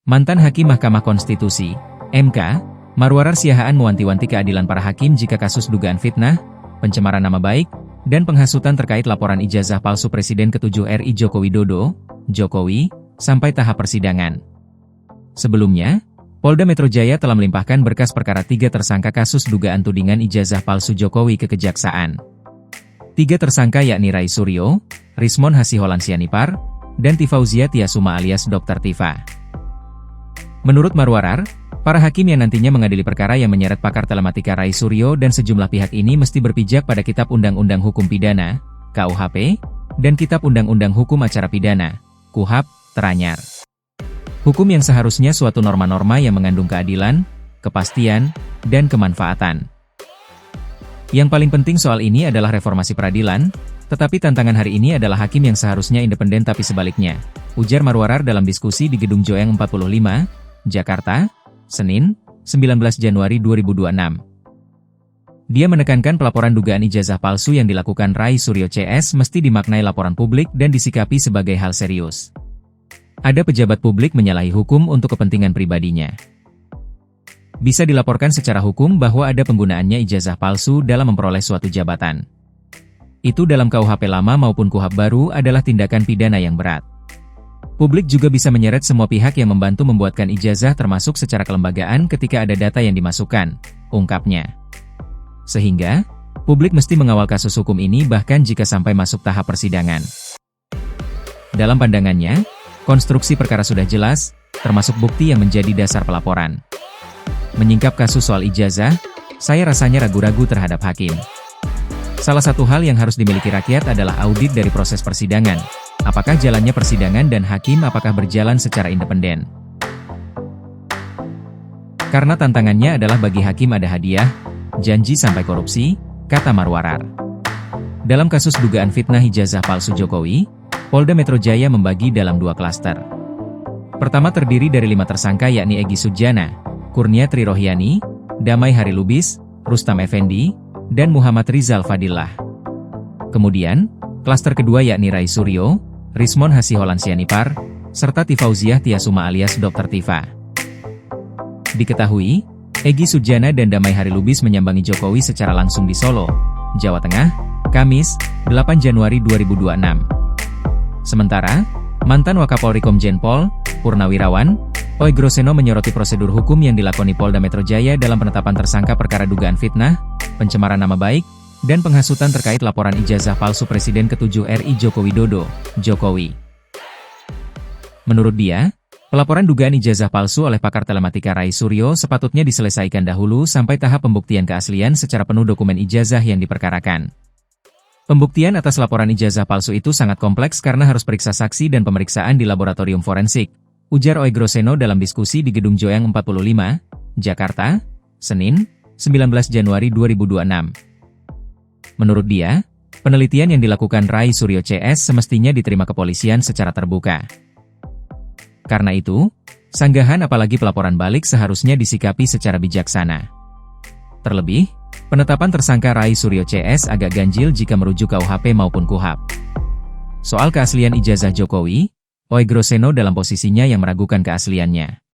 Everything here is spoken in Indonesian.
Mantan Hakim Mahkamah Konstitusi, MK, Marwarar Siahaan mewanti-wanti keadilan para hakim jika kasus dugaan fitnah, pencemaran nama baik, dan penghasutan terkait laporan ijazah palsu Presiden ke-7 RI Joko Widodo, Jokowi, sampai tahap persidangan. Sebelumnya, Polda Metro Jaya telah melimpahkan berkas perkara 3 tersangka kasus dugaan tudingan ijazah palsu Jokowi ke Kejaksaan. 3 tersangka yakni Rai Suryo, Rismon Hasiholan Sianipar, dan Tifauzia Tiasuma alias Dr. Tifa. Menurut Marwarar, para hakim yang nantinya mengadili perkara yang menyeret pakar telematika Rai Suryo dan sejumlah pihak ini mesti berpijak pada Kitab Undang-Undang Hukum Pidana, KUHP, dan Kitab Undang-Undang Hukum Acara Pidana, KUHAP, teranyar. Hukum yang seharusnya suatu norma-norma yang mengandung keadilan, kepastian, dan kemanfaatan. Yang paling penting soal ini adalah reformasi peradilan, tetapi tantangan hari ini adalah hakim yang seharusnya independen tapi sebaliknya, ujar Marwarar dalam diskusi di Gedung Joeng 45, Jakarta, Senin, 19 Januari 2026. Dia menekankan pelaporan dugaan ijazah palsu yang dilakukan Rai Suryo CS mesti dimaknai laporan publik dan disikapi sebagai hal serius. Ada pejabat publik menyalahi hukum untuk kepentingan pribadinya. Bisa dilaporkan secara hukum bahwa ada penggunaannya ijazah palsu dalam memperoleh suatu jabatan. Itu dalam KUHP lama maupun KUHAP baru adalah tindakan pidana yang berat. Publik juga bisa menyeret semua pihak yang membantu membuatkan ijazah termasuk secara kelembagaan ketika ada data yang dimasukkan, ungkapnya. Sehingga, publik mesti mengawal kasus hukum ini bahkan jika sampai masuk tahap persidangan. Dalam pandangannya, konstruksi perkara sudah jelas, termasuk bukti yang menjadi dasar pelaporan. Menyingkap kasus soal ijazah, saya rasanya ragu-ragu terhadap hakim. Salah satu hal yang harus dimiliki rakyat adalah audit dari proses persidangan. Apakah jalannya persidangan dan hakim apakah berjalan secara independen? Karena tantangannya adalah bagi hakim ada hadiah, janji sampai korupsi, kata Marwarar. Dalam kasus dugaan fitnah ijazah palsu Jokowi, Polda Metro Jaya membagi dalam 2 klaster. Pertama terdiri dari 5 tersangka yakni Egy Sujana, Kurnia Trirohyani, Damai Hari Lubis, Rustam Effendi, dan Muhammad Rizal Fadillah. Kemudian, klaster kedua yakni Rai Suryo, Rismon Hasiholan Sianipar, serta Tifauzia Tiasuma alias Dr. Tifa. Diketahui, Egy Sujana dan Damai Hari Lubis menyambangi Jokowi secara langsung di Solo, Jawa Tengah, Kamis, 8 Januari 2026. Sementara, mantan Wakapolri Komjen Pol, Purnawirawan, Oegroseno menyoroti prosedur hukum yang dilakoni Polda Metro Jaya dalam penetapan tersangka perkara dugaan fitnah, pencemaran nama baik, dan penghasutan terkait laporan ijazah palsu Presiden ke-7 RI Joko Widodo, Jokowi. Menurut dia, pelaporan dugaan ijazah palsu oleh pakar telematika Rai Suryo sepatutnya diselesaikan dahulu sampai tahap pembuktian keaslian secara penuh dokumen ijazah yang diperkarakan. Pembuktian atas laporan ijazah palsu itu sangat kompleks karena harus periksa saksi dan pemeriksaan di laboratorium forensik, ujar Oegroseno dalam diskusi di Gedung Joeng 45, Jakarta, Senin, 19 Januari 2026. Menurut dia, penelitian yang dilakukan Rai Suryo CS semestinya diterima kepolisian secara terbuka. Karena itu, sanggahan apalagi pelaporan balik seharusnya disikapi secara bijaksana. Terlebih, penetapan tersangka Rai Suryo CS agak ganjil jika merujuk KUHP maupun KUHAP. Soal keaslian ijazah Jokowi, Oegroseno dalam posisinya yang meragukan keasliannya.